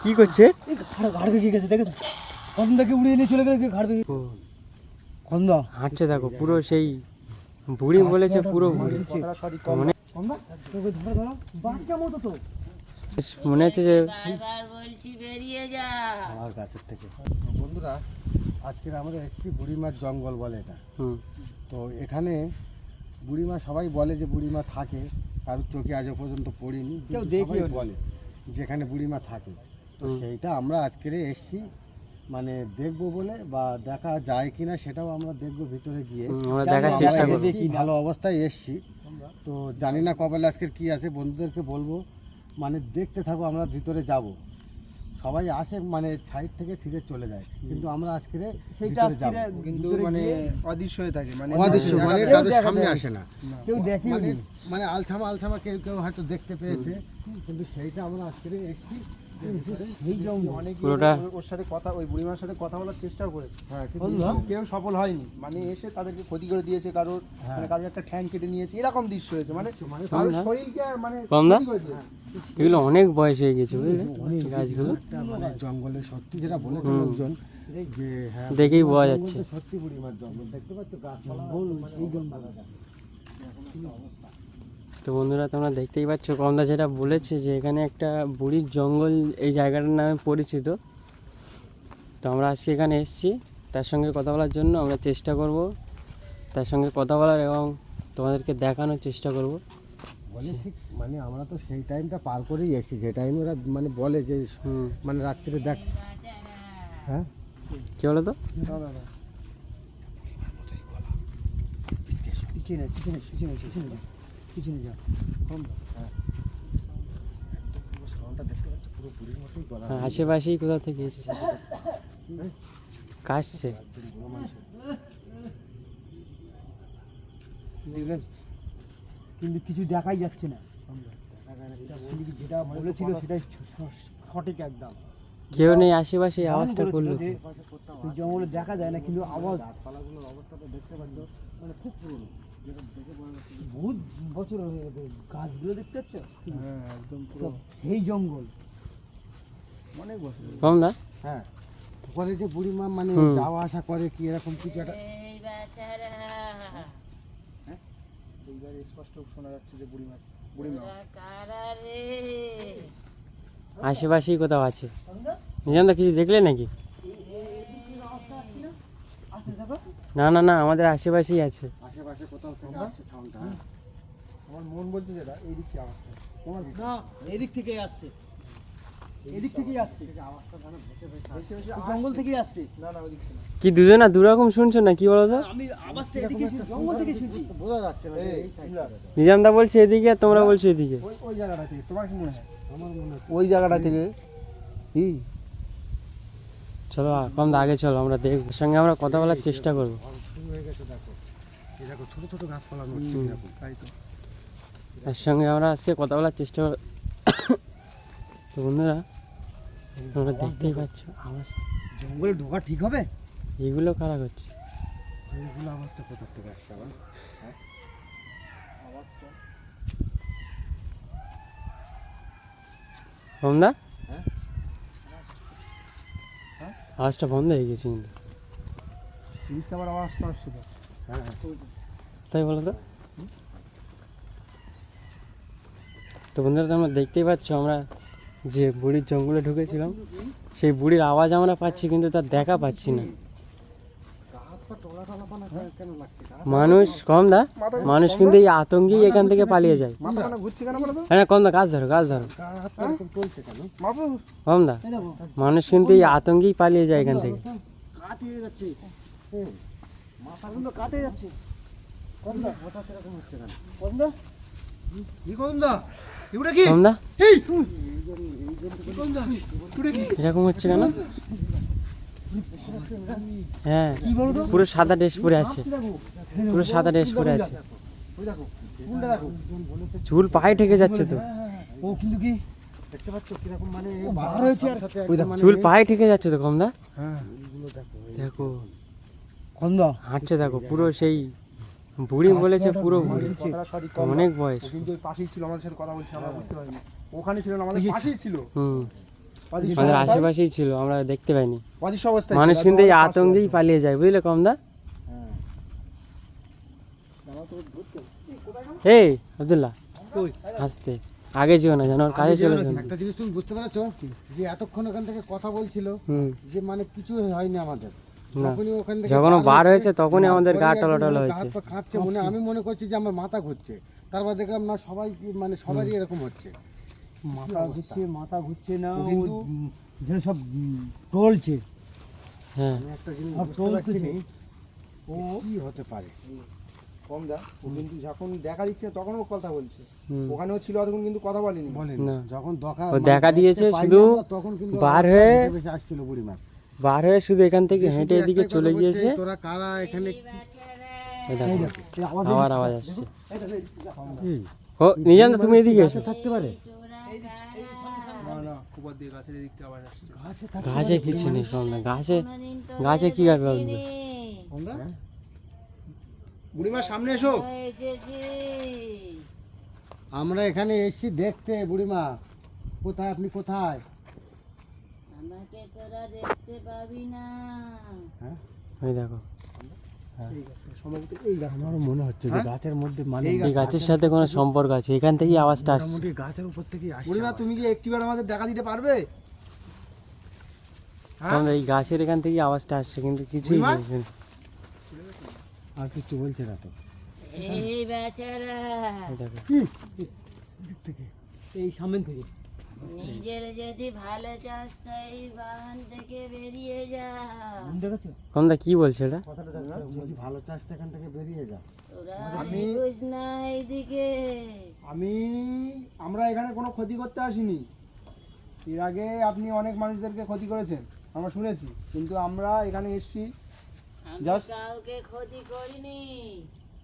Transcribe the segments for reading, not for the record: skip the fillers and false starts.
কি করছে? ঘাড় ভেঙে গেছে, দেখেছো? খন্দাকে উড়িয়ে নিয়ে চলে গেলে ঘাড় ভেঙে খন্দা হাঁটছে দেখো, পুরো সেই বুড়ি বলেছে, পুরো বুড়ি। মানে বাচ্চা মতো তো মনে হচ্ছে যে বারবার বলছি বেরিয়ে যা। আমার গাছের থেকে। বন্ধুরা, আজকের আমাদের একটি বুড়িমার জঙ্গল বলে এটা। তো এখানে বুড়িমা সবাই বলে যে বুড়িমা থাকে, কারোর চোখে আজও পর্যন্ত পড়িনি, কেউ দেখি বলে যেখানে বুড়িমা থাকে। তো সেইটা আমরা আজকের এসছি, মানে দেখবো বলে, বা দেখা যায় কিনা সেটাও আমরা দেখবো ভিতরে গিয়ে। আমরা দেখার চেষ্টা করব। ভালো অবস্থায় এসছি, তো জানি না কবে আজকের কি আছে, বন্ধুদেরকে বলবো মানে দেখতে থাকো, আমরা ভিতরে যাব। সবাই আসে মানে সাইড থেকে ফিরে চলে যায়, কিন্তু আমরা আজকে সেইটা কিন্তু মানে অদৃশ্য হয়ে থাকে, মানে অদৃশ্য মানে কারোর সামনে আসে না, কেউ দেখে মানে আলছামা আলছামা কেউ কেউ হয়তো দেখতে পেয়েছে, কিন্তু সেইটা আমরা আজকে এসেছি। পুরোটা ওর সাথে কথা, ওই বুড়িমার সাথে কথা বলার চেষ্টাও করেছে, হ্যাঁ, কেউ সফল হয়নি। মানে এসে তাদেরকে ক্ষতি করে দিয়েছে, কারোর মানে কারোর একটা ঠ্যাং কেটে নিয়েছে, এরকম দৃশ্য হয়েছে। মানে কারোর শরীরকে মানে কমদা ক্ষতি করে দিয়েছে। এগুলো অনেক বয়স হয়ে গেছে, বুঝলে গাছগুলো। মানে জঙ্গলে সত্যি যেটা বলেছে লোকজন, যে হ্যাঁ দেখেই বোঝা যাচ্ছে। সত্যি বুড়িমার জঙ্গল, দেখতে পাচ্ছ গাছপালা এই জঙ্গল। তো বন্ধুরা, তোমরা দেখতেই পাচ্ছ, কমদা যেটা বলেছে যে এখানে একটা বুড়ির জঙ্গল এই জায়গাটার নামে পরিচিত। তো আমরা আজকে এখানে এসেছি তার সঙ্গে কথা বলার জন্য। আমরা চেষ্টা করব তার সঙ্গে কথা বলার এবং তোমাদেরকে দেখানোর চেষ্টা করব। বলে ঠিক মানে আমরা তো সেই টাইমটা পার করেই এসেছি, যে টাইম ওরা মানে বলে যে মানে রাত্রিরে দেখ। হ্যাঁ, কী বলো তো? পিছনে পিছনে পিছনে পিছনে যা, পিছনে যা, কম হ্যাঁ, সাউন্ডটা দেখতে পাচ্ছ, পুরো বুড়ির মতোই গলা। হ্যাঁ, আশেপাশেই কোথা থেকে এসেছে, কাশছে। দেখলেন, কিন্তু কিছু দেখাই যাচ্ছে না, যেটা বলেছিল সেটাই সঠিক একদম। কেউ নেই আশেপাশে, আওয়াজটা করলো। জঙ্গলে দেখা যায় না, কিন্তু আওয়াজ গাছপালাগুলোর অবস্থাটা দেখতে পাচ্ছ, মানে খুব পুরনো, যেটা দেখে মনে হচ্ছে বহুত বছর হয়ে গেছে। গাছগুলো দেখতে পাচ্ছ, হ্যাঁ একদম পুরো সেই জঙ্গল, অনেক বছর। কমদা হ্যাঁ, বলে যে বুড়িমা মানে যাওয়া আসা করে কি এরকম কিছু একটা। এই বাচ্চারা এইবার স্পষ্ট শোনা যাচ্ছে যে বুড়িমা ওরা কারা রে? আশেপাশেই কোথাও আছে। নিজামদা কিছু দেখলে নাকি? না না না, আমাদের আশেপাশেই আছে। আশেপাশে কোথাও থেকে আসছে সাউন্ডটা। আমার মন বলছে যেটা এই দিক থেকে আওয়াজটা, তোমার না, এদিক থেকেই আসছে, এদিক থেকেই আসছে, আওয়াজটা মানে বেশি বেশি জঙ্গল থেকেই আসছে। না না ওই দিক থেকে না। কি দুজনা দুরকম শুনছো না, কি বলো তো? আমি আওয়াজটা এদিকে জঙ্গল থেকে শুনছি, বোঝা যাচ্ছে না। এই নিজামদা বলছে এদিকে আর তোমরা বলছো এদিকে। ওই ওই জায়গাটা থেকে তোমার কি মনে হয়? আমার মনে হচ্ছে ওই জায়গাটা থেকে কি চলো কমদা আগে চলো, আমরা দেখব, সঙ্গে আমরা কথা বলার চেষ্টা করবো। শুরু হয়ে গেছে। দেখো, এই দেখো ছোট ছোট গাছপালা নড়ছে এরকম, তাই তো। তার সঙ্গে আমরা আজকে কথা বলার চেষ্টা করব। তো বন্ধুরা, তোমরা দেখতেই পাচ্ছ আওয়াজ। জঙ্গলে ঢোকা ঠিক হবে? এগুলো কারা করছে? এইগুলো আওয়াজটা কোথা থেকে আসছে আবার? হ্যাঁ, আওয়াজটা কমদা হ্যাঁ? আওয়াজটা বন্ধ হয়ে গেছে কিন্তু, এদিকটা আবার আওয়াজটা আসছিল। হ্যাঁ, তাই বলো তো? তো বন্ধুরা, তোমরা দেখতেই পাচ্ছ আমরা যে বুড়ির জঙ্গলে ঢুকেছিলাম, সেই বুড়ির আওয়াজ আমরা পাচ্ছি, কিন্তু তার দেখা পাচ্ছি না। কেন লাগছে? মানুষ কমদা, মানুষ কিন্তু এই আতঙ্কেই এখান থেকে পালিয়ে যায়। মাথা কেন ঘুরছে কেন বলো তো? হ্যাঁ কমদা, গাছ ধরো গাছ ধরো। হাতটা এরকম চলছে কেন? মাপু কমদা, এই দেখো, মানুষ কিন্তু এই আতঙ্কেই পালিয়ে যায় এখান থেকে। কাতে যাচ্ছে, মাথাগুলো কাতে যাচ্ছে। কমদা, হঠাৎ এরকম হচ্ছে কেন? কমদা, কি কমদা? এগুলো কি? কমদা এই কমদা, এগুলো কি? এরকম হচ্ছে কেন? হ্যাঁ, কি বলো তো? পুরো সাদা ড্রেস পরে আছে, দেখো, পুরো সাদা ড্রেস পরে আছে। ওই দেখো, ফুলটা দেখো। চুল পায়ে ঠেকে যাচ্ছে তো, ও কিন্তু কি দেখতে পাচ্ছ কিরকম মানে বার হয়েছে, আর চুল পায়ে ঠেকে যাচ্ছে তো কমদা। হ্যাঁ, দেখো কমদা হাঁটছে দেখো, পুরো সেই বুড়ি বলেছে, পুরো বুড়ি, কথাটা সঠিক। অনেক বয়স। ও কিন্তু ওই পাশেই ছিল, আমাদের সাথে কথা বলছিল, আমরা বুঝতে পারিনি। ওখানে ছিল না, আমাদের পাশেই ছিল। অদৃশ্য আমাদের অবস্থায়- আশেপাশেই ছিল, আমরা দেখতে পাইনি। অদৃশ্য অবস্থায় মানুষ ছিল, কিন্তু এই একদম আমার আতঙ্কেই পাশে পালিয়ে যায়, বুঝলে কমদা? হ্যাঁ। এই আব্দুল্লাহ হাসতে আগে যেও না, জানো ওর কাছে চলে যাও। একটা জিনিস তুমি বুঝতে পেরেছো যে এতক্ষণ ওখান থেকে কথা বলছিল হুম, যে মানে কিছু হয়নি আমাদের। না যখনই ওখান থেকে যখন ও বার হয়েছে তখনই বার আমাদের গা করেই একদম টলাটল মানে হয়েছে। হাত পা কাঁপছে, আমি মনে করছি যে আমার মাথা ঘুরছে, তারপর দেখলাম না সবাই মানে সবারই এরকম হচ্ছে। মাথা ঘুরছে না, ও ও কিন্তু যেসব টলছে, হ্যাঁ আমি একটা জিনিস আর বুঝতে পারছি চলতেছে। না, ও কি হতে পারে। কম দা ও কিন্তু যখন দেখা দিচ্ছে তখন ও কথা বলছে, হুম, ওখানেও ছিল এতক্ষণ কিন্তু কথা বলেনি। বলেন না। যখন ও দেখা দিয়েছে দেখতে পাইনি শুধু আমরা, তখন কিন্তু বার রাস্তায় হয়ে- হেঁটে বেশি আসছিল বুড়িমা। বার হয়ে শুধু এখান থেকে যে হেঁটে শুধু এদিকে একটাই চলে কথা বলছে, গিয়েছে। তোরা কারা এখানে এই দেখো, এই আওয়াজ আবার আওয়াজ আসছে। এই, ও নিজাম দা, তুমি এদিকে এসো। থাকতে পারে না না উপর দিয়ে গাছের দিক থেকে আবার আসছে। গাছে থাকতে গাছে পারে, কিছু নেই কমদা, গাছে কোনোদিন তো গাছে কি গাছ পাবো? দেখিনি। কম দা বুড়িমার সামনে এসো। এসেছি। আমরা এখানে এসেছি দেখতে। বুড়িমা কোথায়, আপনি কোথায়? আমাকে তোরা দেখতে পাবি না। ওই দেখো, সম্ভবত এই গাছ। আমারও মনে হচ্ছে যে গাছের মধ্যে মানে এই গাছের সাথে কোনো সম্পর্ক আছে, এখান থেকেই আওয়াজটা আসছে। মোটামুটি গাছের উপর থেকে আসছে বুড়িমা আওয়াজ। তুমি কি একটিবার আমাদের দেখা দিতে পারবে? হ্যাঁ? কমদা এই গাছের এখান থেকেই আওয়াজটা আসছে, কিন্তু কিছুই বুড়িমা? বলছে না। আর কিছু বলছে না তো। এই বেচারা এই দেখো, এই সামনে থেকে নিজের যদি ভালো চাস তাই বাগান থেকে বেরিয়ে যা। দেখেছো? কমদা কি বলছে এটা? যদি ভালো চাষ এখান থেকে বেরিয়ে যা। তোরা আমি- এগোস না এইদিকে। আমরা এখানে কোনো ক্ষতি করতে আসিনি। এর আগে আপনি অনেক মানুষদেরকে ক্ষতি করেছেন, আমরা শুনেছি, কিন্তু আমরা এখানে এসেছি। আমি Just- কাউকে ক্ষতি করিনি,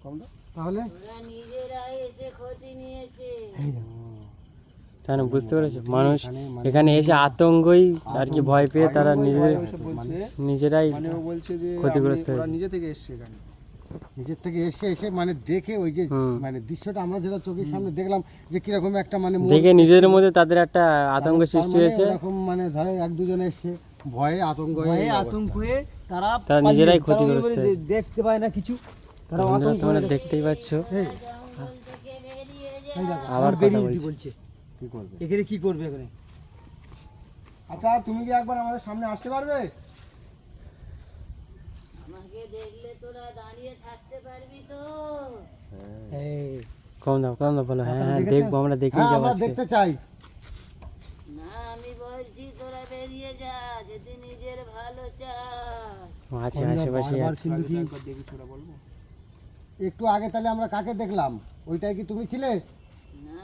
কম দা তাহলে ওরা নিজেরাই এসে ক্ষতি নিয়েছে। তাই না, বুঝতে পেরেছো? মানুষ এখানে এখানে এসে আতঙ্কই আর কি ভয় পেয়ে তারা ওই নিজেদের ভয়ে এসে বলছে, নিজেরাই মানে ও বলছে যে ক্ষতিগ্রস্ত ওরা হয়েছে। নিজে থেকে এসছে এখানে। নিজের থেকে এসে মানে দেখে ওই যে হুম। মানে দৃশ্যটা আমরা যেটা চোখের সামনে দেখলাম যে কিরকম একটা মানে দেখে নিজেদের মধ্যে তাদের একটা আতঙ্ক তার সৃষ্টি মানে হয়েছে। ওরকম মানে ধরো এক দুজনে এসে ভয়ে আতঙ্ক হয়ে ভয়ে এই অবস্থা। আতঙ্ক হয়ে তারা তারা পালিয়ে নিজেরাই যায়। ক্ষতিগ্রস্ত তারা এবারে হয়েছে। দেখতে পায় না কিছু, তারা বন্ধুরা আতঙ্ক তোমরা হয়ে দেখতেই পাচ্ছ, এই, জঙ্গল থেকে বেরিয়ে যা। আবার কথা বেরিয়ে বলছে। দিতে বলছে। কি করবে? এখানে কি করবে এখানে? আচ্ছা তুমি কি একবার আমাদের সামনে আসতে পারবে? আমাকে দেখলে তোরা দাঁড়িয়ে থাকতে পারবি তো? এই কম দাও বলো। হ্যাঁ হ্যাঁ দেখেছো? দেখবো, আমরা দেখেই হ্যাঁ যাবো আমরা আজকে। দেখতে চাই। না, আমি বলছি তোরা বেরিয়ে যা যদি নিজের ভালো চাস। ও আছে আশেপাশে বারবার আছে। কিন্তু কি একবার দেখি ছোড়া বলবো। একটু আগে তাহলে আমরা কাকে দেখলাম? ওইটাই কি তুমি ছিলে? না,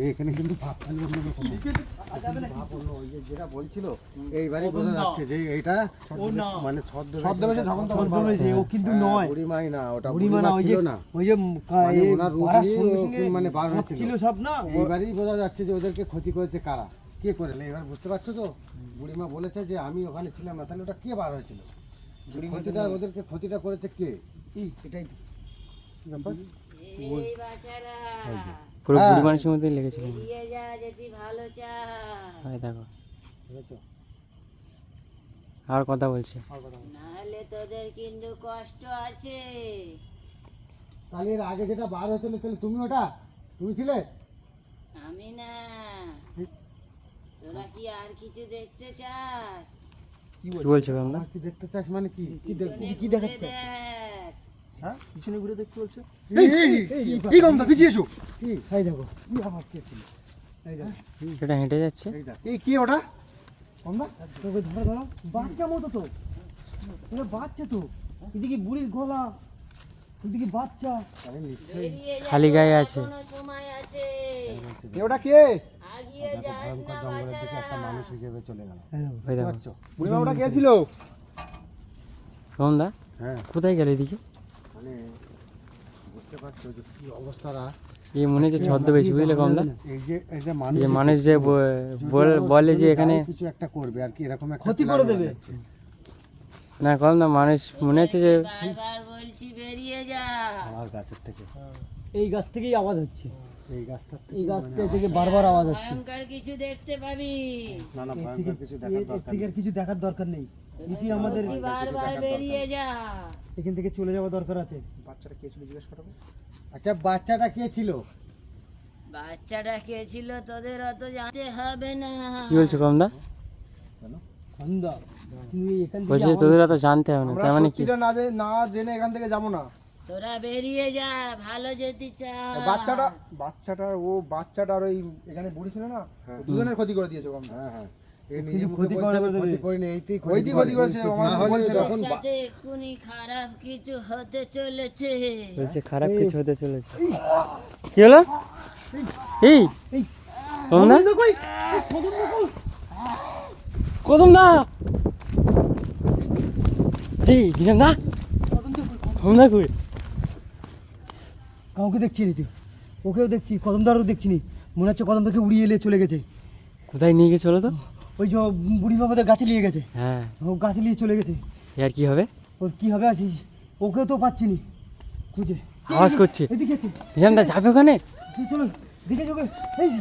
এখানে কিন্তু ওই যে যেটা বলছিল এইবারই বোঝা যাচ্ছে যে এইটা ও না। মানে ছদ্মবেশে যখন তখন ছদ্মবেশে, ও কিন্তু হ্যাঁ, নয়। বুড়িমাই না, ওটা বুড়িমা না, বুড়িমা ওই ছিল যে না। ওই যে মানে ওনার রূপ বাড়ার নিয়ে সঙ্গে ও সঙ্গে মানে বার হয়েছিল। ছিল সব না। এইবারই বোঝা যাচ্ছে যে ওদেরকে ক্ষতি করেছে কারা, কে করেছে। এবার বুঝতে পারছো তো? বুড়িমা বলেছে যে আমি ওখানে ছিলাম না, তাহলে ওটা কে বার হয়েছিল? ক্ষতিটা ওদেরকে ক্ষতিটা করেছে কে? এটাই এই বাচ্চারা পুরো হ্যাঁ। বুড়ি মানুষের মধ্যেই লেগেছিল। বেরিয়ে যা যদি ভালো চাস। হ্যাঁ দেখো, আর কথা বলছে। নাহলে তোদের কিন্তু কষ্ট আছে। তাহলে এর আগে যেটা বার হয়েছিল তাহলে তুমি তুমি ছিলে? আমি না। তোরা কি আর কিছু দেখতে চাস? কি বলছো আমরা? আর কি দেখতে চাস মানে কি? কি দেখবো? পিছনে কি ঘুরে দেখাচ্ছে? দেখ। হ্যাঁ পিছনে ঘুরে দেখতে বলছে। এই গন্ধ পিছিয়ে এসো। কি? এই দেখো, কি আবার কে ছিল? এই দেখো, সেটা হেঁটে যাচ্ছে। এই দেখ। এই কি ওটা? তোকে ধরো বাচ্চা মতো তো, ওরা বাচ্চা তো, এদিকে বুড়ির গলা, এদিকে বাচ্চা। আরে নিশ্চয়ই বেরিয়ে যা, খালি গায়ে তোরা আছে। এখনো সময় আছে। এ ওটা কে? আগিয়ে এত যাস ভয়ঙ্কর না জঙ্গলের দিকে একটা বাচ্চারা। মানুষ হিসেবে চলে গেল। এই দেখো, ওই দেখো, পাচ্ছ? বুড়িমা ওটা কে ছিল? কমদা হ্যাঁ কোথায় গেল এদিকে? মানে বুঝতে পারছো যে কি অবস্থাটা। এই মনে হচ্ছে ছদ্মবেশী, বুঝলে কমদা? এই যে যে মানুষ যে বলে যে এখানে কিছু একটা করবে আর কি, এরকম একটা ক্ষতি plan করে করা দেবে। যাচ্ছে। না কমদা, মানুষ মনে হচ্ছে যে বারবার বলছি বেরিয়ে যা। আমার গাছের থেকে এই গাছ থেকেই আওয়াজ হচ্ছে। এই গাছটা এই গাছটা থেকে বারবার আওয়াজ হচ্ছে। ভয়ঙ্কর কিছু দেখতে পাবি। না না এর ভয়ঙ্কর কিছু দেখার এর দরকার থেকে নেই। আর কিছু দেখার দরকার নেই। ইতি আমাদের তুই বারবার বেরিয়ে যা। এখান থেকে চলে যাওয়া দরকার আছে। বাচ্চাটা কে ছিল জিজ্ঞেস করাবো। আচ্ছা বাচ্চাটা কে ছিল? বাচ্চাটা কে ছিল তোদের অত জানতে হবে না। কি বলছো কমদা? খন্দা তুমি এখান থেকে বলছি আওয়াজ- তোদের তো জানতে হবে না, আমরা তার মানে কি? সত্যিটা না জেনে এখান থেকে যাবো না। তোরা বেরিয়ে যা, ভালো যেতে চা। বাচ্চাটা আর ওই এখানে বুড়ি ছিল না, ও দুজনের ক্ষতি করে দিয়েছে কম। হ্যাঁ হ্যাঁ এই কিছু নিজে মুখে ক্ষতি বলছে আমি করে ক্ষতি দেবে। করিনি, এইতেই ওইটি ক্ষতি করেছে, আমার না হলে বলছে না। যখন তোর সাথে এক্ষুনি খারাপ কিছু হতে চলেছে। বলছে খারাপ কিছু হতে চলেছে। কি হলো? এই এই কমদা, খন্দা কই? এই খন্দা কই? কদমদা, এই বিধানদা, কমদা কই? কাউকে দেখছি নি তুই? ওকেও দেখছি, কদমদারও দেখছি নি। মনে হচ্ছে কদমদাকে উড়িয়ে এলে চলে গেছে। কোথায় নিয়ে গেছে চলো তো? ওই যে বুড়ি বাবাদের গাছে নিয়ে গেছে। হ্যাঁ, ও গাছে নিয়ে চলে গেছে। আর কি হবে? ওর কি হবে আছিস? ওকেও তো পাচ্ছি নি খুঁজে। আওয়াজ করছে। এদিকে আছে। বিধানদা যাবে ওখানে? তুই চলো দিকে চোখে। এই যে,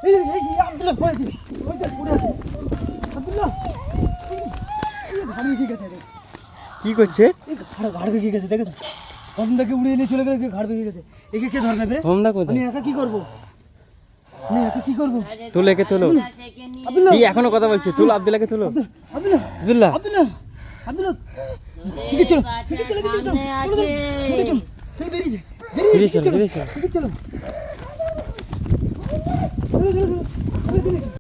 এই যে আব্দুল্লাহ পড়েছে। ওইটা পড়ে আছে। আব্দুল্লাহ এই ঘাড় ভেঙে গেছে রে। কি করছে? এই ঘাড় ভেঙে গেছে, দেখেছো? কদমদাকে উড়িয়ে নিয়ে চলে গেলে ঘাড় ভেঙে গেছে। একে কে ধরবে রে? কমদা আমি কোথায়? একা কি করবো? আমি একা কি করবো? তোলো, একে তোলো। সেকে নিয়ে আব্দুল্লাহ, এই এখনো কথা বলছে, তুলো আব্দুল্লাহকে তুলো। আব্দুল্লাহ, আব্দুল্লাহ, আব্দুল্লাহ, আব্দুল্লাহ, ঠিক চলো, বাচ্চা ঠিক চলো, ঠিক চলো, সামনে চলো, চলো, আছে। চলো, চলো, বেরিয়ে যা, বেরিয়ে বেরিয়ে চলো, চলো, বেরিয়ে চলো। ঠিক চলো, চলো, চলো, চলো, চলো, চলো, চলো, চলো, চলো।